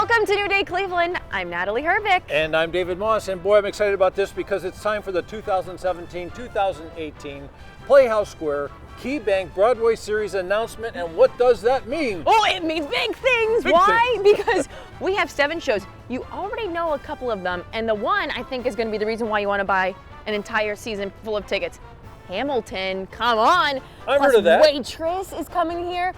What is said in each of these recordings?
Welcome to New Day Cleveland. I'm Natalie Hervick. And I'm David Moss, and boy, I'm excited about this because it's time for the 2017-2018 Playhouse Square Key Bank Broadway series announcement. And what does that mean? Oh, it means big things. Why? Because we have 7 shows. You already know a couple of them, and the one I think is going to be the reason why you want to buy an entire season full of tickets. Hamilton, come on. I've heard of that. Waitress is coming here.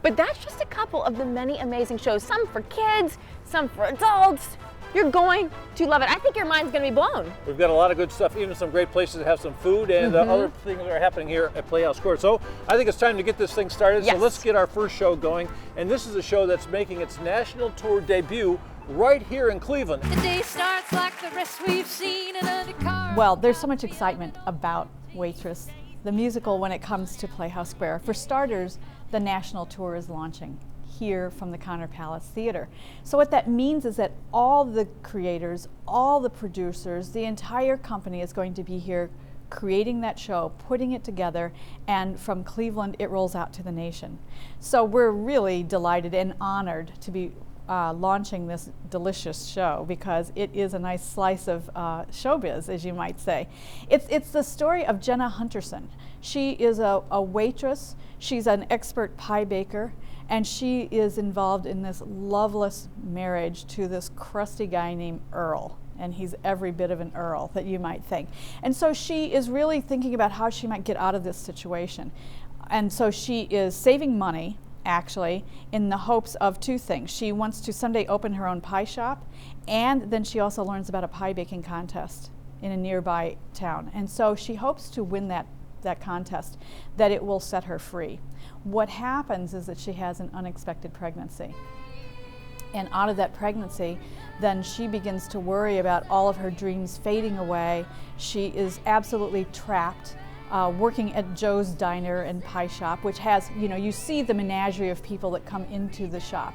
But that's just a couple of the many amazing shows, some for kids, some for adults. You're going to love it. I think your mind's going to be blown. We've got a lot of good stuff, even some great places to have some food and other things that are happening here at Playhouse Square. So I think it's time to get this thing started. Yes. So let's get our first show going. And this is a show that's making its national tour debut right here in Cleveland. The day starts like the rest we've seen in a car. Well, there's so much excitement about Waitress, the musical, when it comes to Playhouse Square. For starters, the national tour is launching here from the Connor Palace Theater. So what that means is that all the creators, all the producers, the entire company is going to be here creating that show, putting it together, and from Cleveland it rolls out to the nation. So we're really delighted and honored to be launching this delicious show because it is a nice slice of showbiz, as you might say. It's the story of Jenna Hunterson. She is a waitress. She's an expert pie baker, and she is involved in this loveless marriage to this crusty guy named Earl. And he's every bit of an Earl that you might think. And so she is really thinking about how she might get out of this situation. And so she is saving money, actually, in the hopes of 2 things. She wants to someday open her own pie shop, and then she also learns about a pie baking contest in a nearby town. And so she hopes to win that contest, that it will set her free. What happens is that she has an unexpected pregnancy. And out of that pregnancy, then she begins to worry about all of her dreams fading away. She is absolutely trapped working at Joe's Diner and Pie Shop, which has, you see the menagerie of people that come into the shop,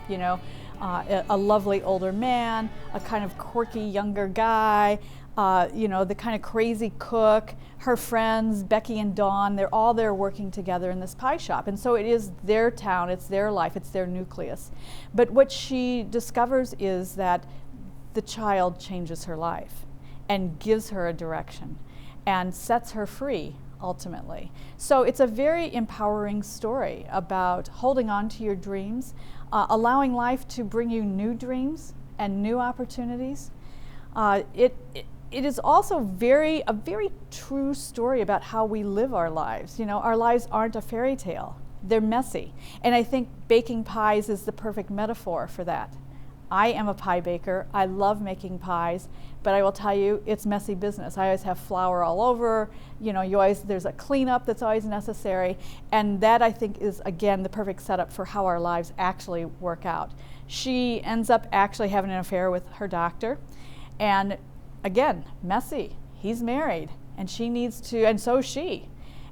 a lovely older man, a kind of quirky younger guy, the kind of crazy cook, her friends, Becky and Dawn, they're all there working together in this pie shop. And so it is their town, it's their life, it's their nucleus. But what she discovers is that the child changes her life and gives her a direction and sets her free, ultimately. So it's a very empowering story about holding on to your dreams, allowing life to bring you new dreams and new opportunities. It is also a very true story about how we live our lives. Our lives aren't a fairy tale. They're messy. And I think baking pies is the perfect metaphor for that. I am a pie baker. I love making pies, but I will tell you, it's messy business. I always have flour all over. There's a cleanup that's always necessary. And that, I think, is, again, the perfect setup for how our lives actually work out. She ends up actually having an affair with her doctor. And again, messy. He's married, and she needs to, and so is she.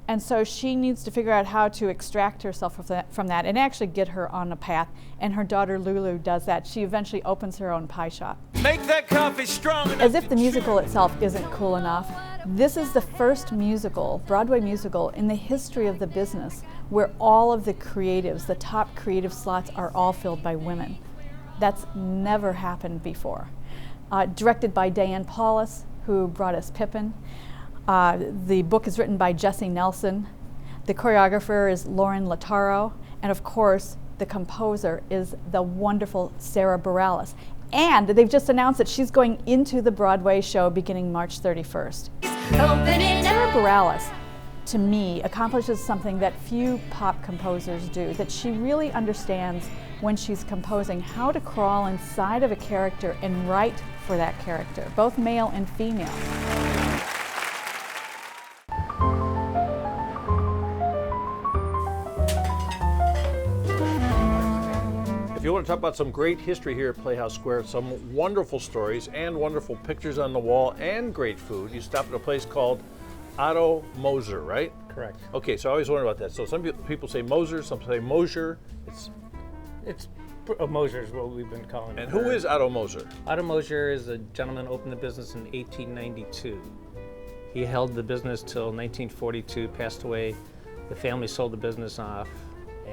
And so she needs to figure out how to extract herself from that and actually get her on a path. And her daughter Lulu does that. She eventually opens her own pie shop. Make that coffee strong enough. As if the musical itself isn't cool enough, this is the first musical, Broadway musical, in the history of the business where all of the creatives, the top creative slots, are all filled by women. That's never happened before. Directed by Diane Paulus, who brought us Pippin. The book is written by Jessie Nelson. The choreographer is Lauren Lataro. And of course, the composer is the wonderful Sarah Bareilles. And they've just announced that she's going into the Broadway show beginning March 31st. Sarah Bareilles, to me, accomplishes something that few pop composers do, that she really understands when she's composing how to crawl inside of a character and write for that character, both male and female. If you want to talk about some great history here at Playhouse Square, some wonderful stories and wonderful pictures on the wall and great food, you stop at a place called Ade Moser, right? Correct. Okay, so I always wonder about that. So some people say Moser, some say Mosier. Moser is what we've been calling it. And who is Ade Moser? Ade Moser is a gentleman who opened the business in 1892. He held the business till 1942, passed away. The family sold the business off,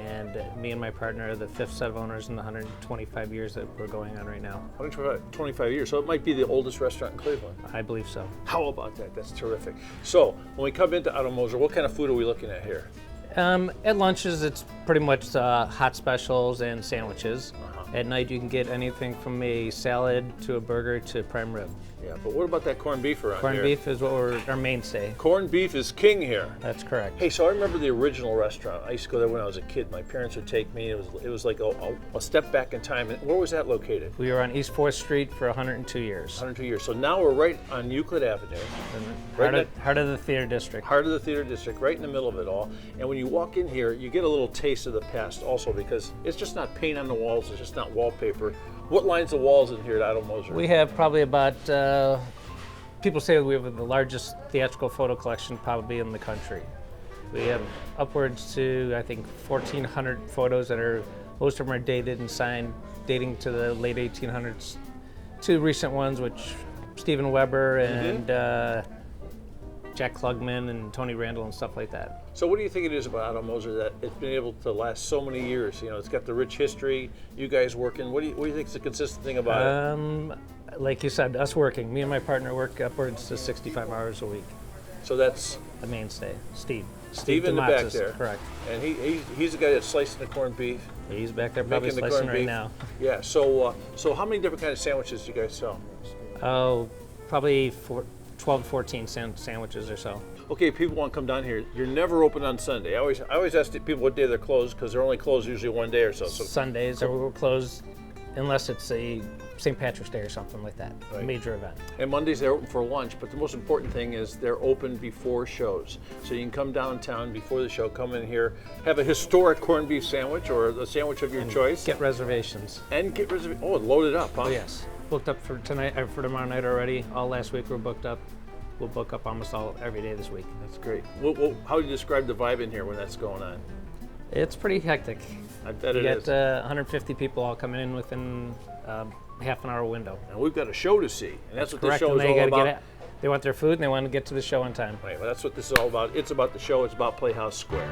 And me and my partner are the 5th set of owners in the 125 years that we're going on right now. 125 years, so it might be the oldest restaurant in Cleveland. I believe so. How about that? That's terrific. So when we come into Ade Moser, what kind of food are we looking at here? At lunches, it's pretty much hot specials and sandwiches. Uh-huh. At night, you can get anything from a salad to a burger to prime rib. Yeah, but what about that corned beef around here? Corned beef is what our mainstay. Corned beef is king here. That's correct. Hey, so I remember the original restaurant. I used to go there when I was a kid. My parents would take me. It was like a step back in time. And where was that located? We were on East 4th Street for 102 years. 102 years. So now we're right on Euclid Avenue. Heart of the theater district. Heart of the theater district, right in the middle of it all. And when you walk in here, you get a little taste of the past also, because it's just not paint on the walls. It's just not wallpaper. What lines the walls in here at Ade Moser? We have probably about, people say we have the largest theatrical photo collection probably in the country. We have upwards to, I think, 1,400 photos that are, most of them are dated and signed, dating to the late 1800s. Two recent ones, which Steven Weber and Jack Klugman and Tony Randall and stuff like that. So what do you think it is about Ade Moser that it's been able to last so many years? You know, it's got the rich history, you guys working. What do you think is the consistent thing about it? Like you said, us working. Me and my partner work upwards to 65 hours a week. So that's the mainstay. Steve in the back Dematsis, there. Correct. And he's the guy that's slicing the corned beef. He's back there probably Making the slicing corned right beef. now. Yeah. So how many different kind of sandwiches do you guys sell? Oh, probably 12 to 14 sandwiches or so. Okay, people want to come down here. You're never open on Sunday. I always ask people what day they're closed, because they're only closed usually one day or so. So Sundays are closed unless it's a St. Patrick's Day or something like that, Right. a major event. And Mondays they're open for lunch, but the most important thing is they're open before shows. So you can come downtown before the show, come in here, have a historic corned beef sandwich or a sandwich of your choice. Get reservations. And get reservations. Oh, load it up, huh? Oh yes, booked up for tonight, for tomorrow night already. All last week we're booked up. We'll book up almost every day this week. That's great. Well, how do you describe the vibe in here when that's going on? It's pretty hectic. I bet You it is. get 150 people all coming in within half an hour window. And we've got a show to see, and that's what this Correct, show and is they all gotta about. they want their food and they want to get to the show on time. Right, well, that's what this is all about. It's about the show. It's about Playhouse Square.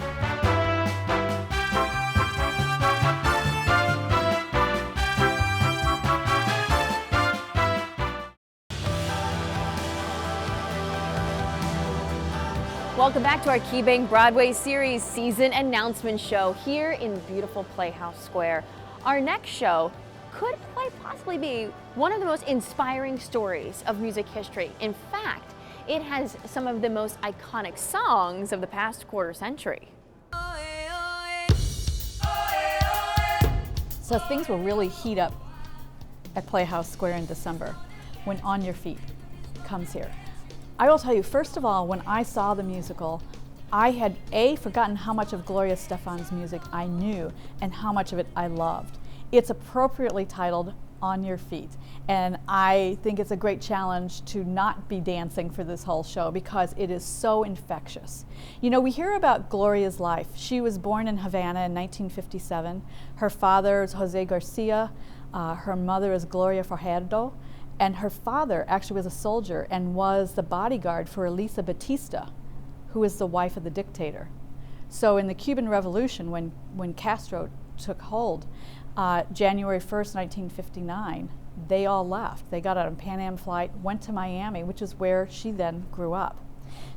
Welcome back to our Key Bank Broadway series season announcement show here in beautiful Playhouse Square. Our next show could quite possibly be one of the most inspiring stories of music history. In fact, it has some of the most iconic songs of the past quarter century. So things will really heat up at Playhouse Square in December when On Your Feet comes here. I will tell you, first of all, when I saw the musical, I had forgotten how much of Gloria Stefan's music I knew and how much of it I loved. It's appropriately titled On Your Feet, and I think it's a great challenge to not be dancing for this whole show because it is so infectious. You know, we hear about Gloria's life. She was born in Havana in 1957. Her father is Jose Garcia. Her mother is Gloria Fajardo. And her father actually was a soldier and was the bodyguard for Elisa Batista, who is the wife of the dictator. So in the Cuban Revolution, when Castro took hold, January 1st, 1959, they all left. They got on a Pan Am flight, went to Miami, which is where she then grew up.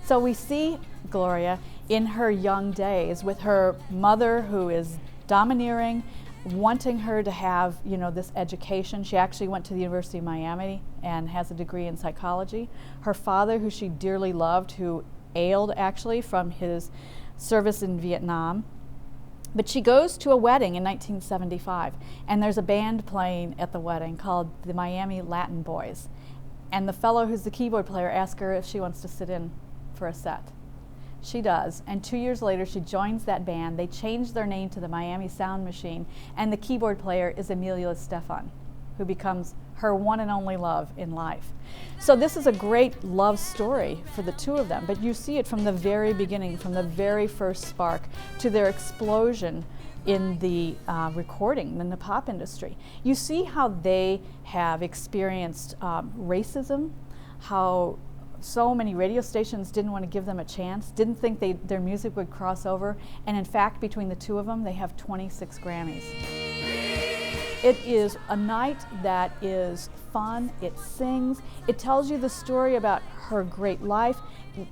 So we see Gloria in her young days with her mother, who is domineering, wanting her to have, you know, this education. She actually went to the University of Miami and has a degree in psychology. Her father, who she dearly loved, who ailed actually from his service in Vietnam. But she goes to a wedding in 1975, and there's a band playing at the wedding called the Miami Latin Boys. And the fellow who's the keyboard player asks her if she wants to sit in for a set. She does, and 2 years later she joins that band. They change their name to the Miami Sound Machine, and the keyboard player is Emilio Estefan, who becomes her one and only love in life. So this is a great love story for the two of them, but you see it from the very beginning, from the very first spark to their explosion in the recording, in the pop industry. You see how they have experienced racism, how so many radio stations didn't want to give them a chance, didn't think their music would cross over, and in fact, between the two of them, they have 26 Grammys. It is a night that is fun, it sings, it tells you the story about her great life.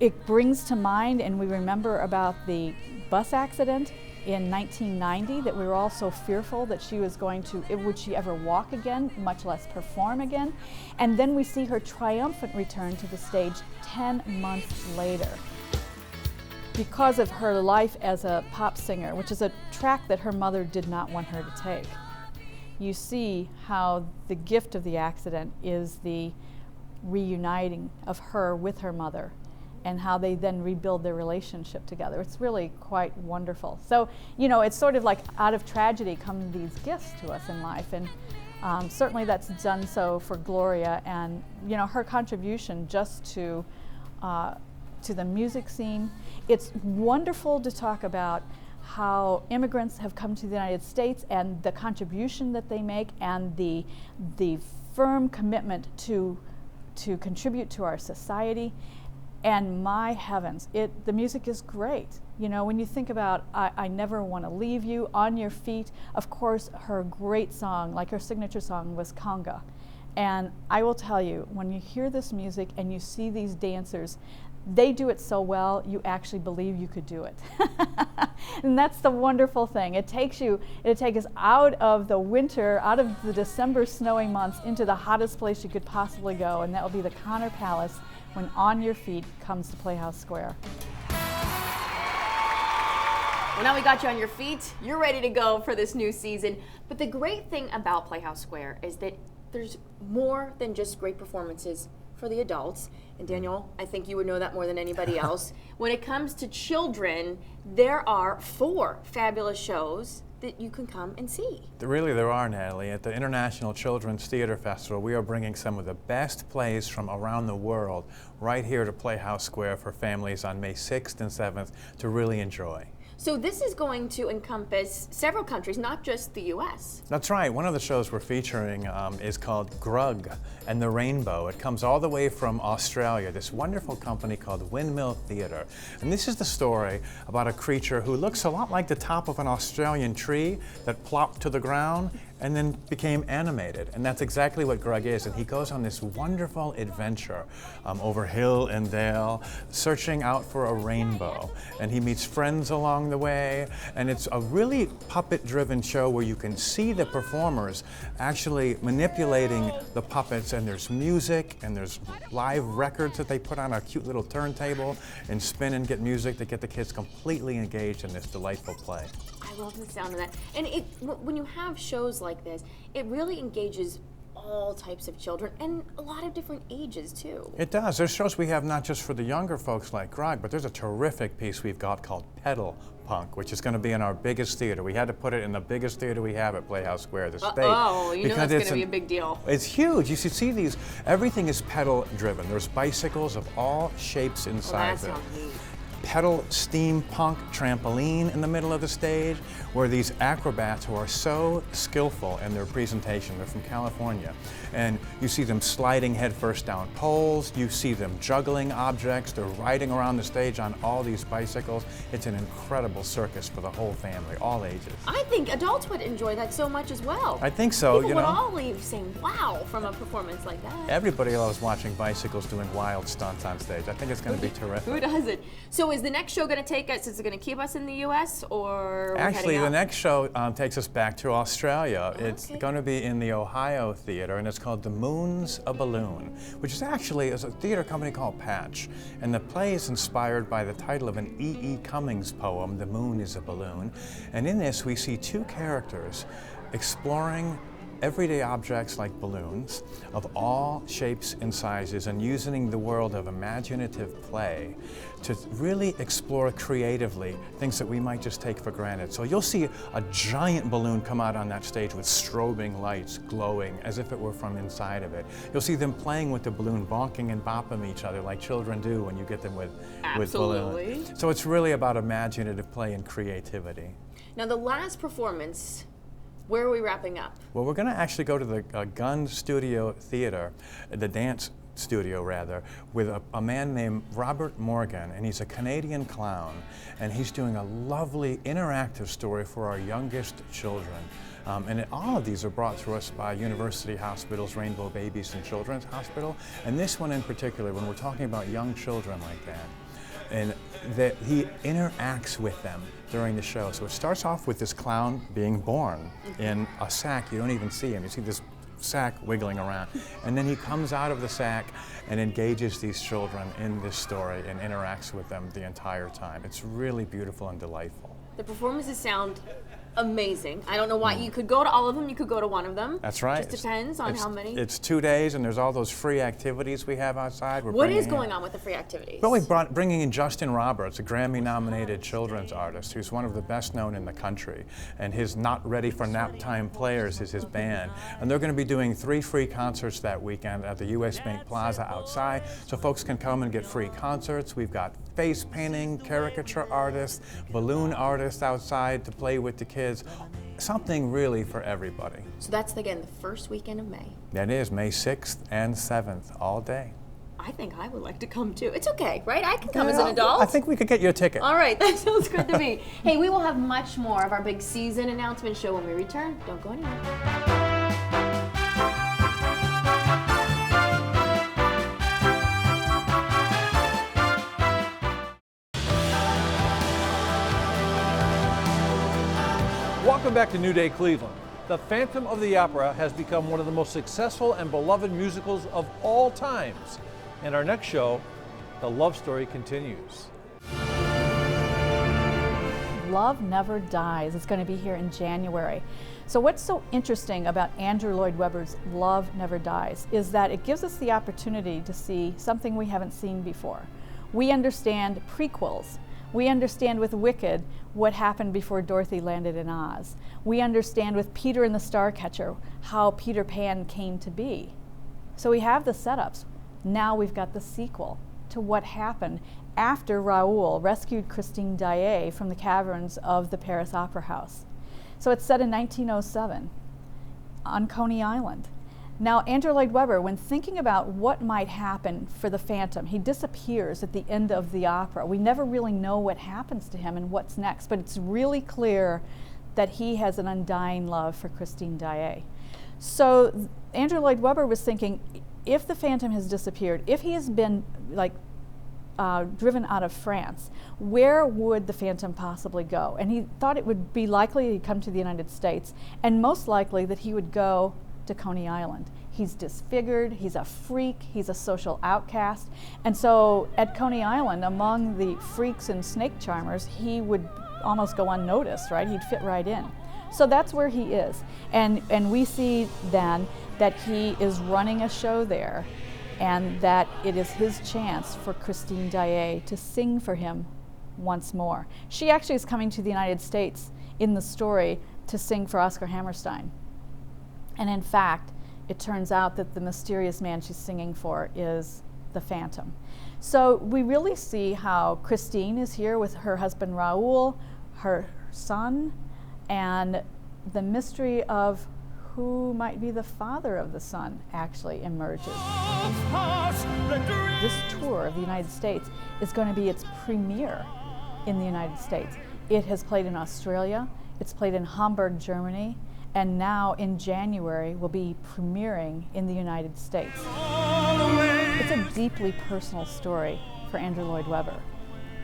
It brings to mind, and we remember about the bus accident in 1990 that we were all so fearful that she was going to, would she ever walk again, much less perform again? And then we see her triumphant return to the stage 10 months later. Because of her life as a pop singer, which is a track that her mother did not want her to take, you see how the gift of the accident is the reuniting of her with her mother, and how they then rebuild their relationship together. It's really quite wonderful. So, you know, it's sort of like out of tragedy come these gifts to us in life, and certainly that's done so for Gloria, and you know, her contribution just to the music scene. It's wonderful to talk about how immigrants have come to the United States and the contribution that they make, and the firm commitment to contribute to our society. And my heavens, the music is great. You know, when you think about I Never Want to Leave You, On Your Feet, of course, her great song, like her signature song, was Conga. And I will tell you, when you hear this music and you see these dancers, they do it so well, you actually believe you could do it. And that's the wonderful thing. It takes us out of the winter, out of the December snowy months, into the hottest place you could possibly go, and that will be the Connor Palace, when On Your Feet comes to Playhouse Square. Well, now we got you on your feet. You're ready to go for this new season. But the great thing about Playhouse Square is that there's more than just great performances for the adults. And Daniel, I think you would know that more than anybody else. When it comes to children, there are 4 fabulous shows that you can come and see. There are, Natalie. At the International Children's Theater Festival, we are bringing some of the best plays from around the world right here to Playhouse Square for families on May 6th and 7th to really enjoy. So this is going to encompass several countries, not just the U.S. That's right. One of the shows we're featuring is called Grug and the Rainbow. It comes all the way from Australia, this wonderful company called Windmill Theatre. And this is the story about a creature who looks a lot like the top of an Australian tree that plopped to the ground and then became animated. And that's exactly what Grug is. And he goes on this wonderful adventure over hill and dale, searching out for a rainbow. And he meets friends along the way. And it's a really puppet-driven show where you can see the performers actually manipulating the puppets, and there's music, and there's live records that they put on a cute little turntable and spin and get music to get the kids completely engaged in this delightful play. I love the sound of that. And when you have shows like this, it really engages all types of children and a lot of different ages too. It does. There's shows we have not just for the younger folks like Grog, but there's a terrific piece we've got called Pedal Punk, which is going to be in our biggest theater. We had to put it in the biggest theater we have at Playhouse Square, the state. Oh, you know that's going to be a big deal. It's huge. You should see these. Everything is pedal driven. There's bicycles of all shapes inside that there. sounds neat. Pedal steampunk trampoline in the middle of the stage, where these acrobats who are so skillful in their presentation, they're from California, and you see them sliding headfirst down poles, you see them juggling objects, they're riding around the stage on all these bicycles. It's an incredible circus for the whole family, all ages. I think adults would enjoy that so much as well. I think so. People you would know, all leave saying, wow, from a performance like that. everybody loves watching bicycles doing wild stunts on stage. I think it's going to be terrific. Who doesn't? So is the next show going to take us, is it going to keep us in the U.S. or Actually, the next show takes us back to Australia. It's going to be in the Ohio Theater, and it's called The Moon's a Balloon, which is actually a theater company called Patch. And the play is inspired by the title of an E.E. Cummings poem, The Moon is a Balloon. And in this, we see two characters exploring everyday objects like balloons of all shapes and sizes, and using the world of imaginative play to really explore creatively things that we might just take for granted. So you'll see a giant balloon come out on that stage with strobing lights glowing as if it were from inside of it. You'll see them playing with the balloon, bonking and bopping each other like children do when you get them with balloons. So it's really about imaginative play and creativity. Now the last performance, where are we wrapping up? Well, we're going to actually go to the Gunn Studio Theater, the dance studio rather, with a man named Robert Morgan, and he's a Canadian clown, and he's doing a lovely interactive story for our youngest children. All of these are brought to us by University Hospitals, Rainbow Babies and Children's Hospital, and this one in particular, when we're talking about young children like that, and that he interacts with them during the show. So it starts off with this clown being born in a sack. You don't even see him. You see this sack wiggling around. And then he comes out of the sack and engages these children in this story and interacts with them the entire time. It's really beautiful and delightful. The performances sound amazing. I don't know why. You could go to all of them, you could go to one of them. That's right. Just depends on how many. It's 2 days, and there's all those free activities we have outside. What is going on with the free activities? Well, we're bringing in Justin Roberts, a Grammy-nominated children's artist who's one of the best known in the country, and his Not Ready for Nap Time Players is his band. And they're going to be doing 3 free concerts that weekend at the US Bank Plaza outside, so folks can come and get free concerts. We've got face painting, caricature artists, balloon artists outside to play with the kids. Something really for everybody. So that's, again, the first weekend of May. That is May 6th and 7th, all day. I think I would like to come too. It's okay, right? I can come as an adult. I think we could get you a ticket. All right, that sounds good to me. Hey, we will have much more of our big season announcement show when we return. Don't go anywhere. Welcome back to New Day Cleveland. The Phantom of the Opera has become one of the most successful and beloved musicals of all times. In our next show, the love story continues. Love Never Dies. It's going to be here in January. So what's so interesting about Andrew Lloyd Webber's Love Never Dies is that it gives us the opportunity to see something we haven't seen before. We understand prequels. We understand with Wicked what happened before Dorothy landed in Oz. We understand with Peter and the Starcatcher how Peter Pan came to be. So we have the setups. Now we've got the sequel to what happened after Raoul rescued Christine Daae from the caverns of the Paris Opera House. So it's set in 1907 on Coney Island. Now, Andrew Lloyd Webber, when thinking about what might happen for the Phantom, he disappears at the end of the opera. We never really know what happens to him and what's next, but it's really clear that he has an undying love for Christine Daae. So Andrew Lloyd Webber was thinking, if the Phantom has disappeared, if he has been driven out of France, where would the Phantom possibly go? And he thought it would be likely he'd come to the United States, and most likely that he would go to Coney Island. He's disfigured, he's a freak, he's a social outcast, and so at Coney Island, among the freaks and snake charmers, he would almost go unnoticed, right? He'd fit right in. So that's where he is, and we see then that he is running a show there, and that it is his chance for Christine Daae to sing for him once more. She actually is coming to the United States in the story to sing for Oscar Hammerstein. And in fact, it turns out that the mysterious man she's singing for is the Phantom. So we really see how Christine is here with her husband Raoul, her son, and the mystery of who might be the father of the son actually emerges. This tour of the United States is going to be its premiere in the United States. It has played in Australia, it's played in Hamburg, Germany, and now in January will be premiering in the United States. It's a deeply personal story for Andrew Lloyd Webber.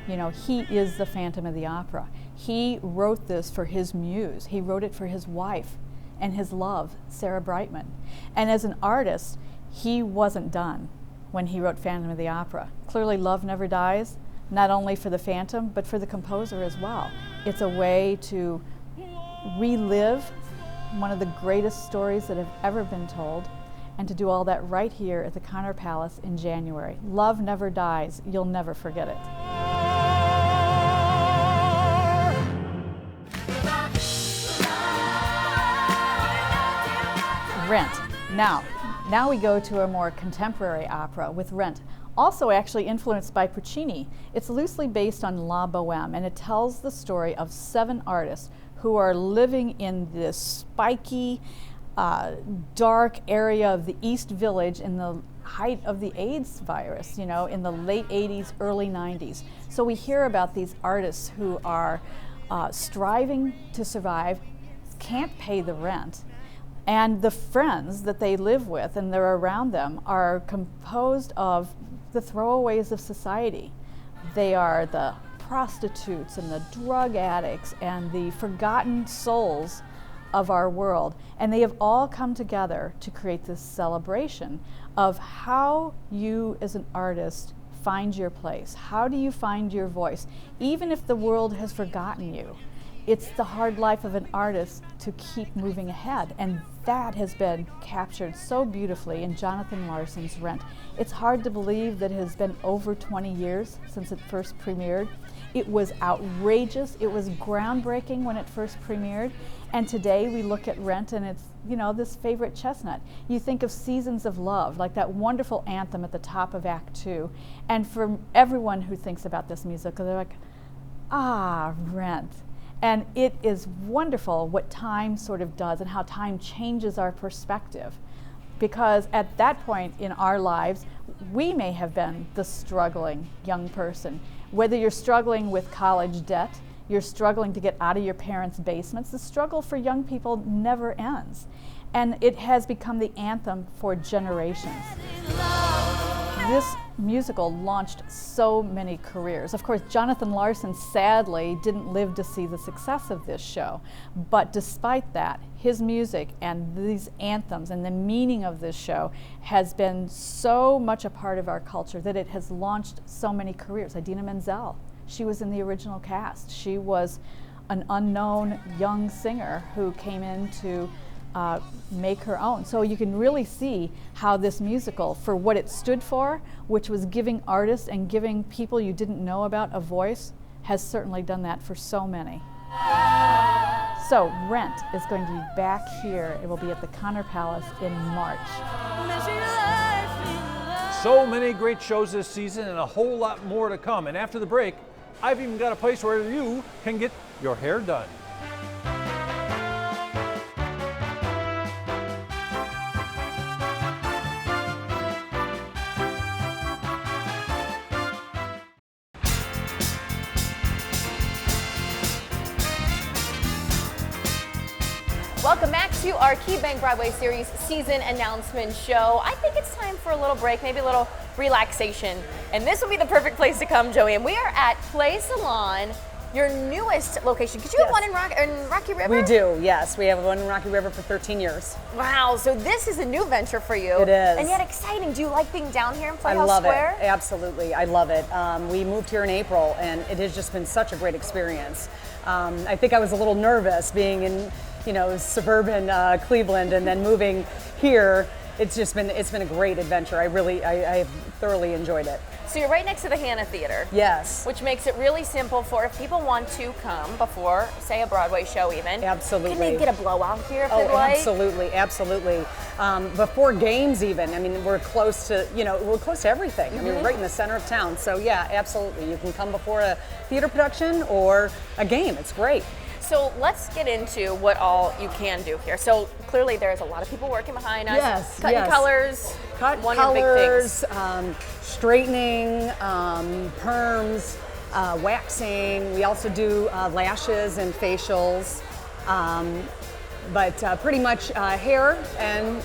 You know, he is the Phantom of the Opera. He wrote this for his muse. He wrote it for his wife and his love, Sarah Brightman. And as an artist, he wasn't done when he wrote Phantom of the Opera. Clearly, love never dies, not only for the Phantom, but for the composer as well. It's a way to relive one of the greatest stories that have ever been told, and to do all that right here at the Connor Palace in January. Love never dies. You'll never forget it. Rent. Now we go to a more contemporary opera with Rent. Also actually influenced by Puccini. It's loosely based on La Bohème, and it tells the story of 7 artists who are living in this spiky, dark area of the East Village in the height of the AIDS virus, in the late 80s, early 90s. So we hear about these artists who are striving to survive, can't pay the rent, and the friends that they live with and they're around them are composed of the throwaways of society. They are the prostitutes and the drug addicts and the forgotten souls of our world. And they have all come together to create this celebration of how you as an artist find your place. How do you find your voice? Even if the world has forgotten you, it's the hard life of an artist to keep moving ahead. And that has been captured so beautifully in Jonathan Larson's Rent. It's hard to believe that it has been over 20 years since it first premiered. It was outrageous. It was groundbreaking when it first premiered. And today we look at Rent and it's, this favorite chestnut. You think of Seasons of Love, like that wonderful anthem at the top of Act 2. And for everyone who thinks about this musical, they're like, Rent. And it is wonderful what time sort of does and how time changes our perspective. Because at that point in our lives, we may have been the struggling young person. Whether you're struggling with college debt, you're struggling to get out of your parents' basements, the struggle for young people never ends. And it has become the anthem for generations. This musical launched so many careers. Of course, Jonathan Larson sadly didn't live to see the success of this show. But despite that, his music and these anthems and the meaning of this show has been so much a part of our culture that it has launched so many careers. Idina Menzel, she was in the original cast. She was an unknown young singer who came in to make her own. So you can really see how this musical, for what it stood for, which was giving artists and giving people you didn't know about a voice, has certainly done that for so many. So Rent is going to be back here. It will be at the Connor Palace in March. So many great shows this season and a whole lot more to come. And after the break, I've even got a place where you can get your hair done. Welcome back to our Key Bank Broadway Series season announcement show. I think it's time for a little break, maybe a little relaxation. And this will be the perfect place to come, Joey. And we are at Salon, your newest location. Because you have one in Rocky River? We do, yes. We have one in Rocky River for 13 years. Wow, so this is a new venture for you. It is. And yet exciting. Do you like being down here in Playhouse I love Square? it. Absolutely. I love it. We moved here in April, and it has just been such a great experience. I think I was a little nervous being in suburban Cleveland and then moving here. It's been a great adventure. I have thoroughly enjoyed it. So you're right next to the Hannah Theater. Yes. Which makes it really simple for if people want to come before, say, a Broadway show even. Absolutely. Can they get a blowout here if they'd like? Absolutely, absolutely. Before games even, I mean, we're close to everything. I mean, we're right in the center of town. So yeah, absolutely. You can come before a theater production or a game. It's great. So let's get into what all you can do here. So clearly there's a lot of people working behind us. Yes, Cutting colors. Cut one colors, of the big things. Straightening, perms, waxing. We also do lashes and facials. But pretty much hair and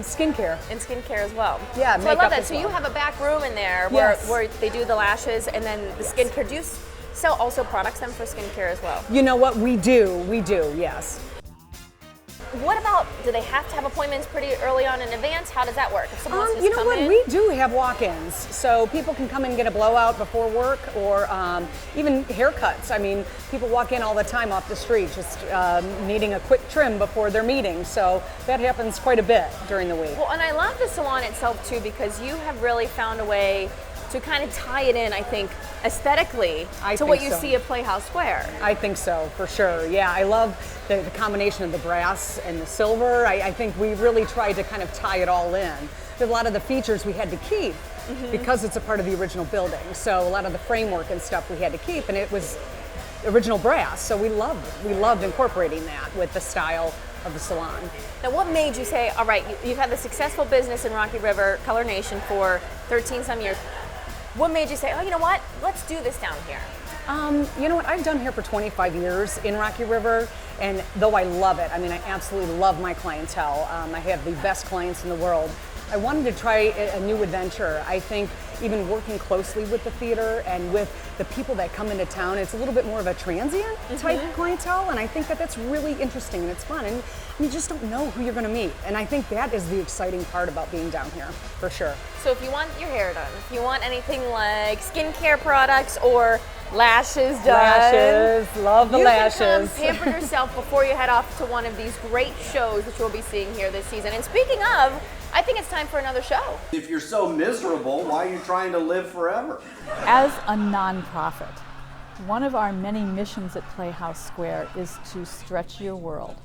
skincare. And skincare as well. Yeah, so I love that. as So well. you have a back room in there Yes. where they do the lashes and then the skincare. Do you sell also products then for skincare as well? You know what? We do, yes. What about, do they have to have appointments pretty early on in advance? How does that work? If someone wants to You know come what? in? We do have walk-ins, so people can come and get a blowout before work, or even haircuts. I mean, people walk in all the time off the street, just needing a quick trim before their meeting. So that happens quite a bit during the week. Well, and I love the salon itself too, because you have really found a way to kind of tie it in, I think, aesthetically to what you see at Playhouse Square. I think so, for sure. Yeah, I love the combination of the brass and the silver. I think we really tried to kind of tie it all in. A lot of the features we had to keep because it's a part of the original building. So a lot of the framework and stuff we had to keep, and it was original brass. So we loved incorporating that with the style of the Salon. Now, what made you say, all right, you've had the successful business in Rocky River, Color Nation for 13 some years. What made you say, oh, you know what, let's do this down here? You know what, I've done here for 25 years in Rocky River, and though I love it, I mean, I absolutely love my clientele. I have the best clients in the world. I wanted to try a new adventure. I think even working closely with the theater and with the people that come into town, it's a little bit more of a transient type clientele, and I think that that's really interesting and it's fun, and you just don't know who you're going to meet, and I think that is the exciting part about being down here, for sure. So if you want your hair done, if you want anything like skincare products or lashes done. Lashes, love the lashes. You can come pamper yourself before you head off to one of these great shows that you'll be seeing here this season. And speaking of, I think it's time for another show. If you're so miserable, why are you trying to live forever? As a nonprofit, one of our many missions at Playhouse Square is to stretch your world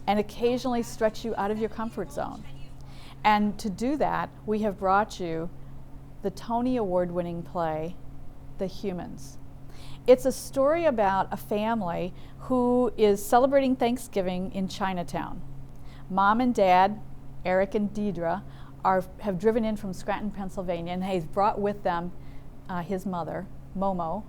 and occasionally stretch you out of your comfort zone. And to do that, we have brought you the Tony Award-winning play, The Humans. It's a story about a family who is celebrating Thanksgiving in Chinatown. Mom and Dad, Eric and Deidre, have driven in from Scranton, Pennsylvania, and he's brought with them his mother, Momo,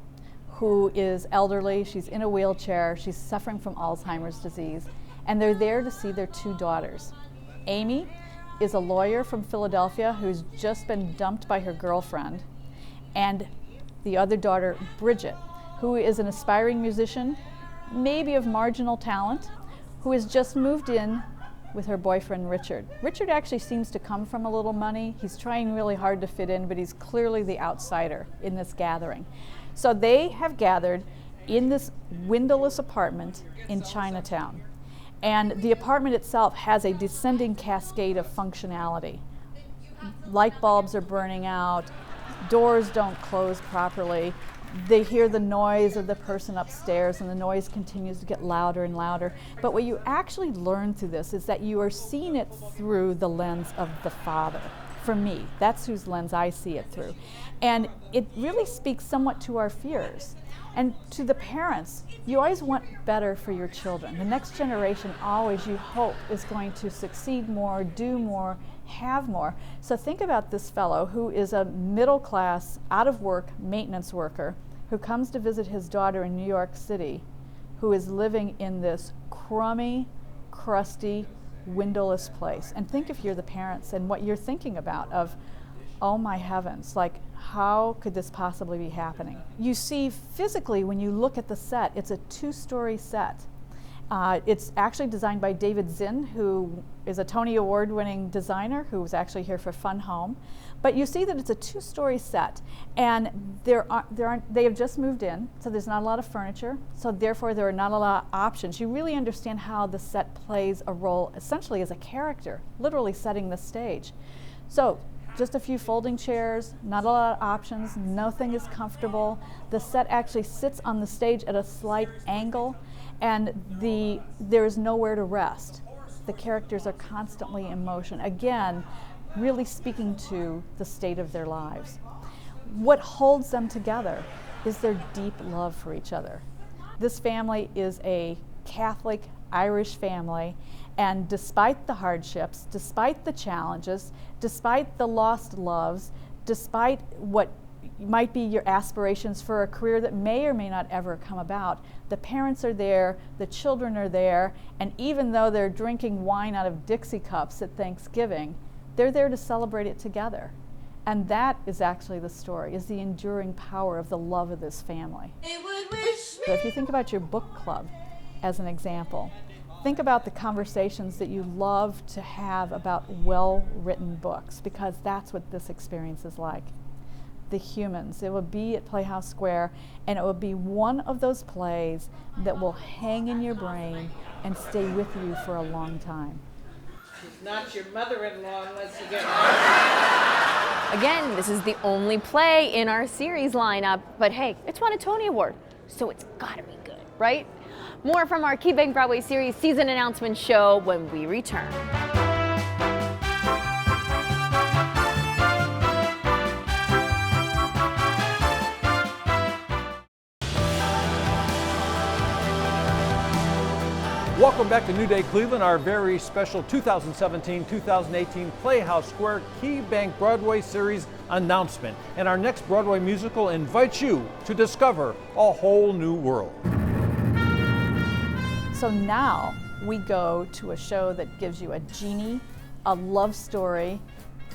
who is elderly. She's in a wheelchair. She's suffering from Alzheimer's disease. And they're there to see their two daughters. Amy is a lawyer from Philadelphia who's just been dumped by her girlfriend. And the other daughter, Bridget, who is an aspiring musician, maybe of marginal talent, who has just moved in with her boyfriend, Richard. Richard actually seems to come from a little money. He's trying really hard to fit in, but he's clearly the outsider in this gathering. So they have gathered in this windowless apartment in Chinatown. And the apartment itself has a descending cascade of functionality. Light bulbs are burning out, doors don't close properly. They hear the noise of the person upstairs, and the noise continues to get louder and louder. But what you actually learn through this is that you are seeing it through the lens of the father. For me, that's whose lens I see it through. And it really speaks somewhat to our fears. And to the parents, you always want better for your children. The next generation always, you hope, is going to succeed more, do more, have more. So think about this fellow who is a middle class, out of work maintenance worker who comes to visit his daughter in New York City, who is living in this crummy, crusty, windowless place. And think if you're the parents and what you're thinking about of, oh my heavens, like how could this possibly be happening? You see physically when you look at the set, it's a 2-story set. It's actually designed by David Zinn, who is a Tony Award-winning designer who was actually here for Fun Home. But you see that it's a 2-story set, and they have just moved in, so there's not a lot of furniture, so therefore there are not a lot of options. You really understand how the set plays a role essentially as a character, literally setting the stage. So just a few folding chairs, not a lot of options, nothing is comfortable. The set actually sits on the stage at a slight angle, and there is nowhere to rest. The characters are constantly in motion. Again, really speaking to the state of their lives. What holds them together is their deep love for each other. This family is a Catholic Irish family, and despite the hardships, despite the challenges, despite the lost loves, despite what might be your aspirations for a career that may or may not ever come about, the parents are there, the children are there, and even though they're drinking wine out of Dixie cups at Thanksgiving, they're there to celebrate it together. And that is actually the story, is the enduring power of the love of this family. So if you think about your book club as an example, think about the conversations that you love to have about well-written books, because that's what this experience is like. The Humans. It will be at Playhouse Square, and it will be one of those plays that will hang in your brain and stay with you for a long time. She's not your mother-in-law unless you get married. Again, this is the only play in our series lineup, but hey, it's won a Tony Award, so it's gotta be good, right? More from our Key Bank Broadway series season announcement show when we return. Welcome back to New Day Cleveland, our very special 2017-2018 Playhouse Square Key Bank Broadway series announcement. And our next Broadway musical invites you to discover a whole new world. So now we go to a show that gives you a genie, a love story,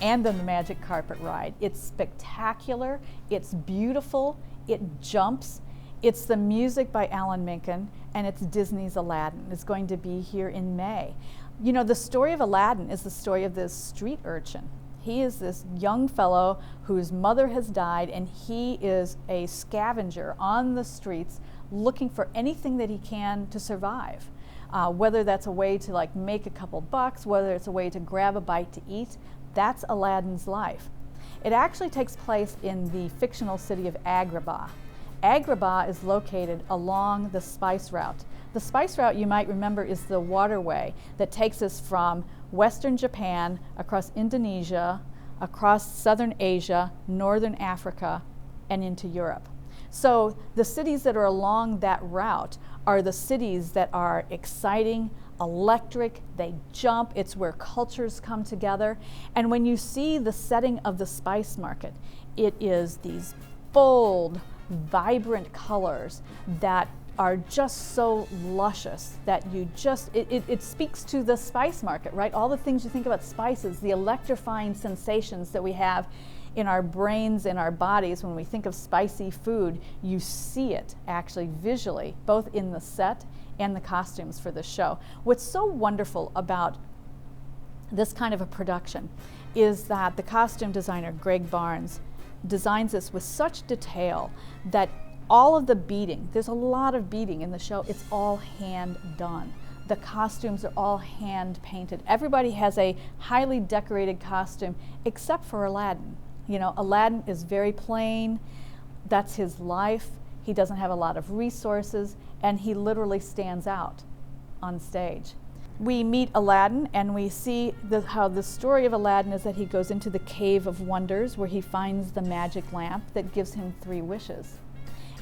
and then the magic carpet ride. It's spectacular, it's beautiful, it jumps. It's the music by Alan Menken, and it's Disney's Aladdin. It's going to be here in May. You know, the story of Aladdin is the story of this street urchin. He is this young fellow whose mother has died, and he is a scavenger on the streets looking for anything that he can to survive. Whether that's a way to like make a couple bucks, whether it's a way to grab a bite to eat, that's Aladdin's life. It actually takes place in the fictional city of Agrabah. Agrabah is located along the spice route. The spice route, you might remember, is the waterway that takes us from Western Japan, across Indonesia, across Southern Asia, Northern Africa, and into Europe. So the cities that are along that route are the cities that are exciting, electric, they jump, it's where cultures come together. And when you see the setting of the spice market, it is these bold, vibrant colors that are just so luscious that you just, it speaks to the spice market, right? All the things you think about spices, the electrifying sensations that we have in our brains, in our bodies, when we think of spicy food, you see it actually visually, both in the set and the costumes for the show. What's so wonderful about this kind of a production is that the costume designer, Greg Barnes, designs this with such detail that all of the beading, there's a lot of beading in the show, it's all hand done. The costumes are all hand painted. Everybody has a highly decorated costume except for Aladdin. You know, Aladdin is very plain, that's his life, he doesn't have a lot of resources, and he literally stands out on stage. We meet Aladdin and we see how the story of Aladdin is that he goes into the Cave of Wonders where he finds the magic lamp that gives him 3 wishes.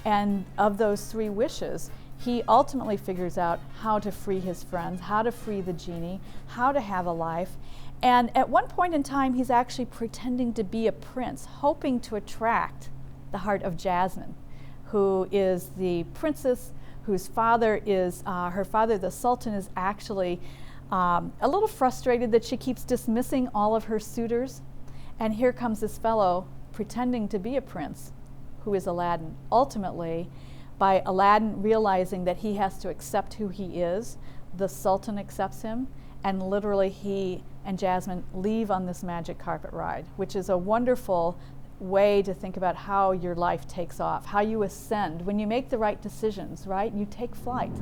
And of those 3 wishes, he ultimately figures out how to free his friends, how to free the genie, how to have a life. And at one point in time, he's actually pretending to be a prince, hoping to attract the heart of Jasmine, who is the princess whose father is, her father, the Sultan, is actually a little frustrated that she keeps dismissing all of her suitors. And here comes this fellow pretending to be a prince, who is Aladdin. Ultimately, by Aladdin realizing that he has to accept who he is, the Sultan accepts him, and literally he and Jasmine leave on this magic carpet ride, which is a wonderful way to think about how your life takes off, how you ascend. When you make the right decisions, right, you take flight.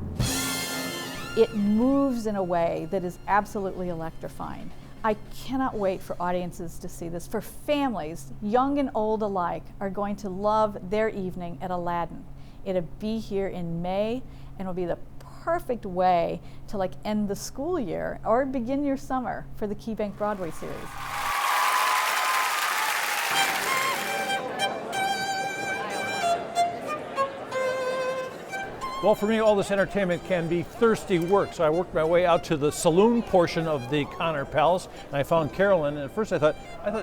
It moves in a way that is absolutely electrifying. I cannot wait for audiences to see this. For families, young and old alike, are going to love their evening at Aladdin. It'll be here in May, and it'll be the perfect way to like end the school year or begin your summer for the Key Bank Broadway series. Well, for me, all this entertainment can be thirsty work, so I worked my way out to the saloon portion of the Connor Palace, and I found Carolyn, and at first I thought,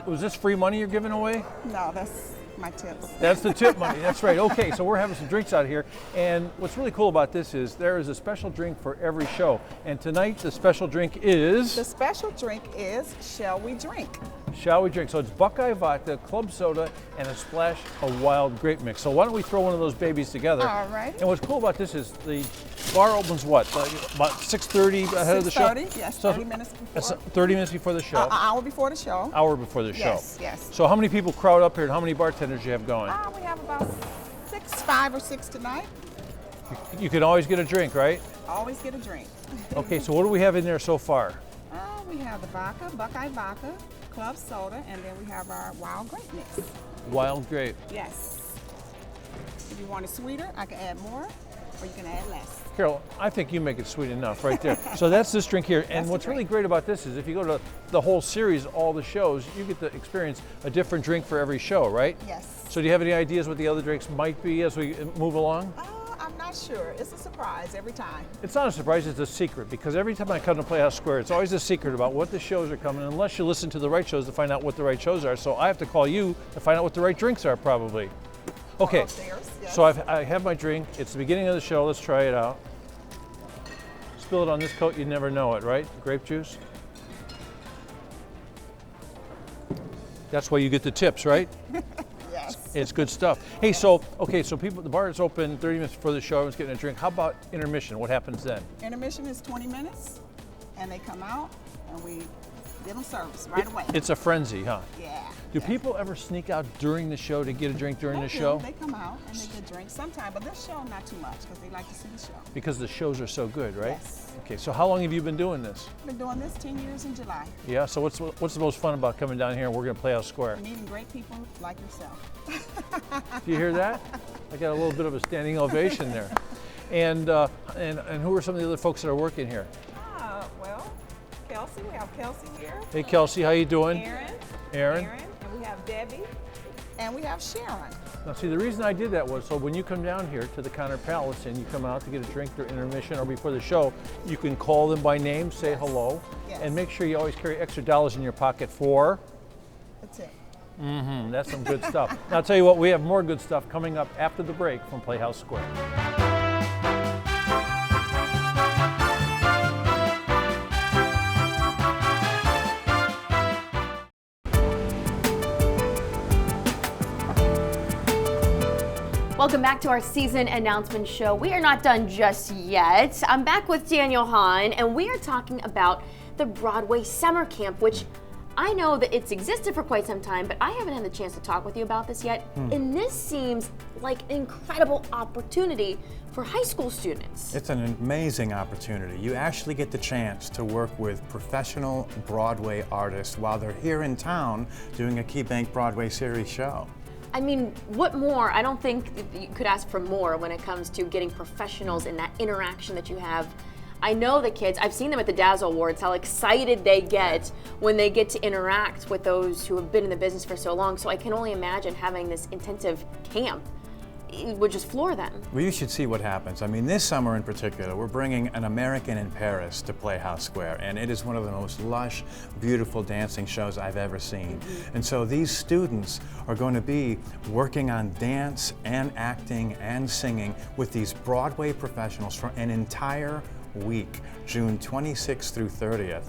was this free money you're giving away? No, that's my tips. That's the tip money, that's right. Okay, so we're having some drinks out here, and what's really cool about this is there is a special drink for every show, and tonight the special drink is... The special drink is Shall We Drink? Shall We Drink? So it's Buckeye vodka, club soda, and a splash of wild grape mix. So why don't we throw one of those babies together? All right. And what's cool about this is the bar opens what? About 6:30 ahead of the show? 6:30, yes, So 30 minutes before. 30 minutes before the show? An hour before the show. Hour before the show. Yes, yes. So how many people crowd up here and how many bartenders do you have going? We have about 5 or 6 tonight. You can always get a drink, right? Always get a drink. Okay, so what do we have in there so far? We have the vodka, Buckeye vodka, club soda, and then we have our wild grape mix. Wild grape. Yes. If you want it sweeter, I can add more, or you can add less. Carol, I think you make it sweet enough right there. So that's this drink here. And what's really great about this is if you go to the whole series, all the shows, you get to experience a different drink for every show, right? Yes. So do you have any ideas what the other drinks might be as we move along? I'm not not sure. It's a surprise every time. It's not a surprise, it's a secret, because every time I come to Playhouse Square, it's always a secret about what the shows are coming, unless you listen to the right shows to find out what the right shows are. So I have to call you to find out what the right drinks are, probably. Okay, Upstairs, yes. so I have my drink. It's the beginning of the show. Let's try it out. Spill it on this coat, you never know it, right? Grape juice. That's why you get the tips, right? Yes. It's good stuff. Hey, so people, the bar is open 30 minutes before the show. Everyone's getting a drink. How about intermission? What happens then? Intermission is 20 minutes, and they come out, and we give them service right away. It's a frenzy, huh? Yeah. Do people ever sneak out during the show to get a drink during the They show? do. They come out and they get drinks sometime, but this show not too much because they like to see the show. Because the shows are so good, right? Yes. Okay, so how long have you been doing this? I've been doing this 10 years in July. Yeah, so what's the most fun about coming down here and working at Playhouse Square? Meeting great people like yourself. Do you hear that? I got a little bit of a standing ovation there. And who are some of the other folks that are working here? Well, Kelsey, we have Kelsey here. Hey Kelsey, how you doing? Aaron, and we have Debbie, and we have Sharon. Now see, the reason I did that was so when you come down here to the Connor Palace and you come out to get a drink during intermission or before the show, you can call them by name, say hello, and make sure you always carry extra dollars in your pocket for? That's it. That's some good stuff. Now I'll tell you what, we have more good stuff coming up after the break from Playhouse Square. Welcome back to our season announcement show. We are not done just yet. I'm back with Daniel Hahn, and we are talking about the Broadway Summer Camp, which I know that it's existed for quite some time, but I haven't had the chance to talk with you about this yet. And this seems like an incredible opportunity for high school students. It's an amazing opportunity. You actually get the chance to work with professional Broadway artists while they're here in town doing a Key Bank Broadway series show. I mean, what more? I don't think you could ask for more when it comes to getting professionals and that interaction that you have. I know the kids, I've seen them at the Dazzle Awards, how excited they get when they get to interact with those who have been in the business for so long. So I can only imagine having this intensive camp. It would just floor them. Well, you should see what happens. I mean, this summer in particular, we're bringing An American in Paris to Playhouse Square, and it is one of the most lush, beautiful dancing shows I've ever seen. And so these students are going to be working on dance and acting and singing with these Broadway professionals for an entire week, June 26th through 30th.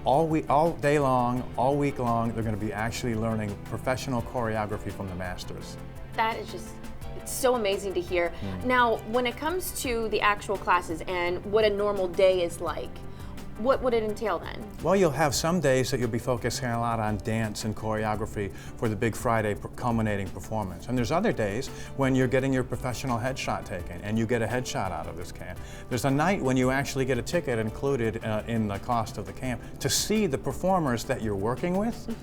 All day long, all week long, they're going to be actually learning professional choreography from the masters. That is just, it's so amazing to hear. Now, when it comes to the actual classes and what a normal day is like, what would it entail then? Well, you'll have some days that you'll be focusing a lot on dance and choreography for the big Friday culminating performance. And there's other days when you're getting your professional headshot taken and you get a headshot out of this camp. There's a night when you actually get a ticket included in the cost of the camp to see the performers that you're working with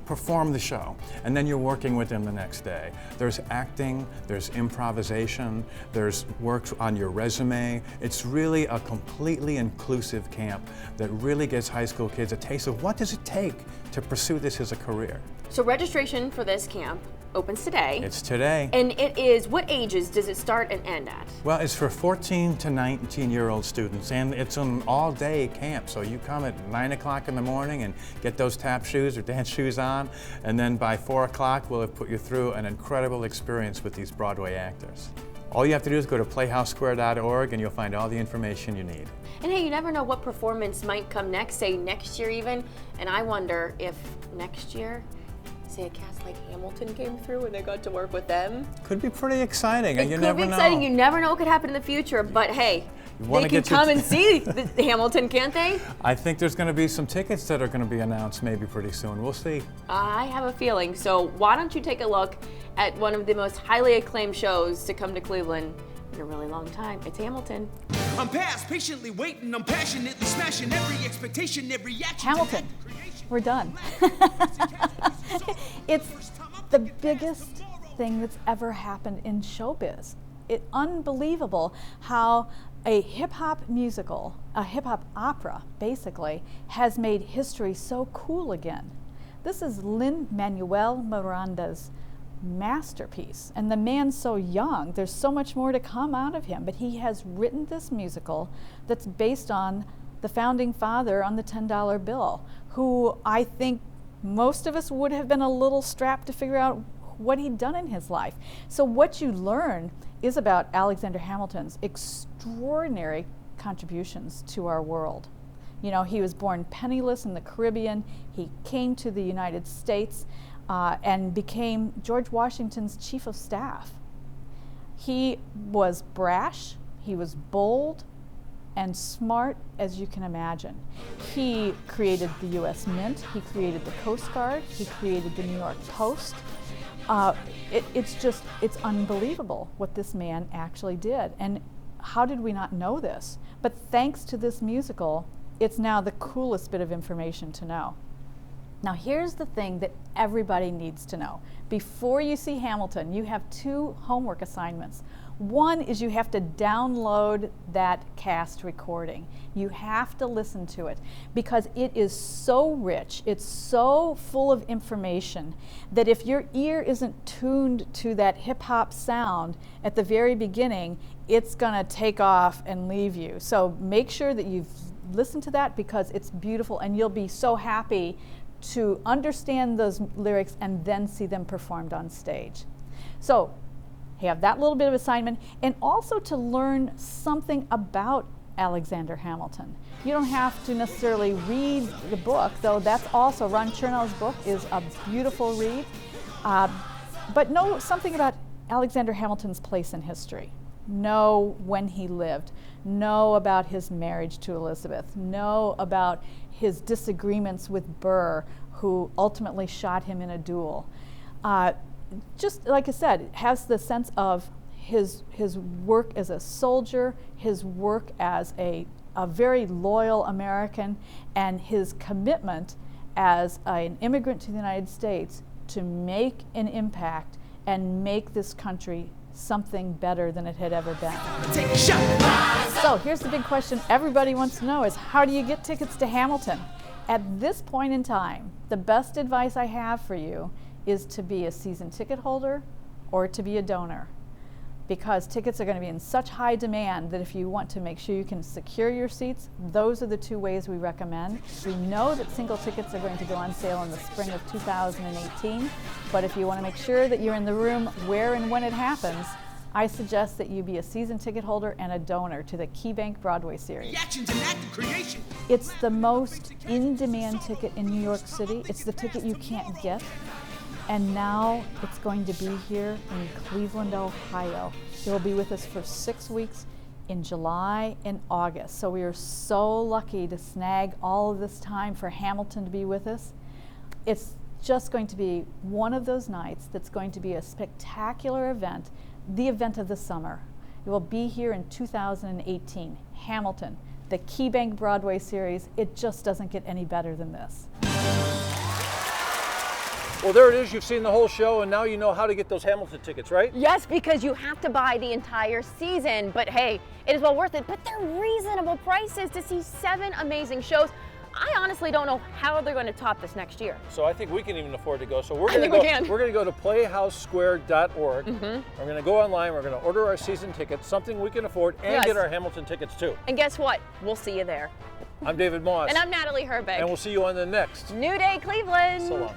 perform the show. And then you're working with them the next day. There's acting, there's improvisation, there's work on your resume. It's really a completely inclusive camp that really gives high school kids a taste of what does it take to pursue this as a career. So registration for this camp opens today. It's today. And it is, what ages does it start and end at? Well, it's for 14 to 19-year-old students, and it's an all-day camp. So you come at 9 o'clock in the morning and get those tap shoes or dance shoes on, and then by 4 o'clock we'll have put you through an incredible experience with these Broadway actors. All you have to do is go to playhousesquare.org and you'll find all the information you need. And hey, you never know what performance might come next, say next year even, and I wonder if next year, say a cast like Hamilton came through and they got to work with them. Could be pretty exciting, and It you could never be know. exciting, you never know what could happen in the future, but hey, wanna they can get your come and see the Hamilton, can't they? I think there's going to be some tickets that are going to be announced maybe pretty soon. We'll see. I have a feeling, so why don't you take a look at one of the most highly acclaimed shows to come to Cleveland in a really long time. It's Hamilton. I'm past patiently waiting, I'm passionately smashing every expectation, every action. Hamilton. We're done. It's the biggest thing that's ever happened in showbiz. It's unbelievable how a hip-hop musical, a hip-hop opera, basically, has made history so cool again. This is Lin-Manuel Miranda's masterpiece. And the man's so young, there's so much more to come out of him, but he has written this musical that's based on the founding father on the $10 bill, who I think most of us would have been a little strapped to figure out what he'd done in his life. So what you learn is about Alexander Hamilton's extraordinary contributions to our world. You know, he was born penniless in the Caribbean. He came to the United States and became George Washington's chief of staff. He was brash, he was bold, and smart as you can imagine. He created the U.S. Mint, he created the Coast Guard, he created the New York Post. It's unbelievable what this man actually did. And how did we not know this? But thanks to this musical, it's now the coolest bit of information to know. Now here's the thing that everybody needs to know. Before you see Hamilton, you have 2 homework assignments. One is you have to download that cast recording. You have to listen to it because it is so rich, it's so full of information that if your ear isn't tuned to that hip hop sound at the very beginning, it's gonna take off and leave you. So make sure that you've listened to that because it's beautiful and you'll be so happy to understand those lyrics and then see them performed on stage. So have that little bit of assignment, and also to learn something about Alexander Hamilton. You don't have to necessarily read the book, though that's also, Ron Chernow's book is a beautiful read, but know something about Alexander Hamilton's place in history. Know when he lived, know about his marriage to Elizabeth, know about his disagreements with Burr, who ultimately shot him in a duel. Just like I said, it has the sense of his work as a soldier, his work as a very loyal American, and his commitment as an immigrant to the United States to make an impact and make this country something better than it had ever been. So here's the big question everybody wants to know is, how do you get tickets to Hamilton? At this point in time, the best advice I have for you is to be a season ticket holder or to be a donor, because tickets are going to be in such high demand that if you want to make sure you can secure your seats, those are the 2 ways we recommend. We know that single tickets are going to go on sale in the spring of 2018, but if you want to make sure that you're in the room where and when it happens, I suggest that you be a season ticket holder and a donor to the KeyBank Broadway series. It's the most in-demand ticket in New York City. It's the ticket you can't get. And now it's going to be here in Cleveland, Ohio. It will be with us for 6 weeks in July and August. So we are so lucky to snag all of this time for Hamilton to be with us. It's just going to be one of those nights that's going to be a spectacular event, the event of the summer. It will be here in 2018. Hamilton, the KeyBank Broadway series. It just doesn't get any better than this. Well, there it is. You've seen the whole show, and now you know how to get those Hamilton tickets, right? Yes, because you have to buy the entire season. But hey, it is well worth it. But they're reasonable prices to see 7 amazing shows. I honestly don't know how they're going to top this next year. So I think we can even afford to go. So we're going to go to playhousesquare.org. We're going to go online. We're going to order our season tickets, something we can afford, and get our Hamilton tickets too. And guess what? We'll see you there. I'm David Moss. And I'm Natalie Herbig. And we'll see you on the next New Day Cleveland. Salon.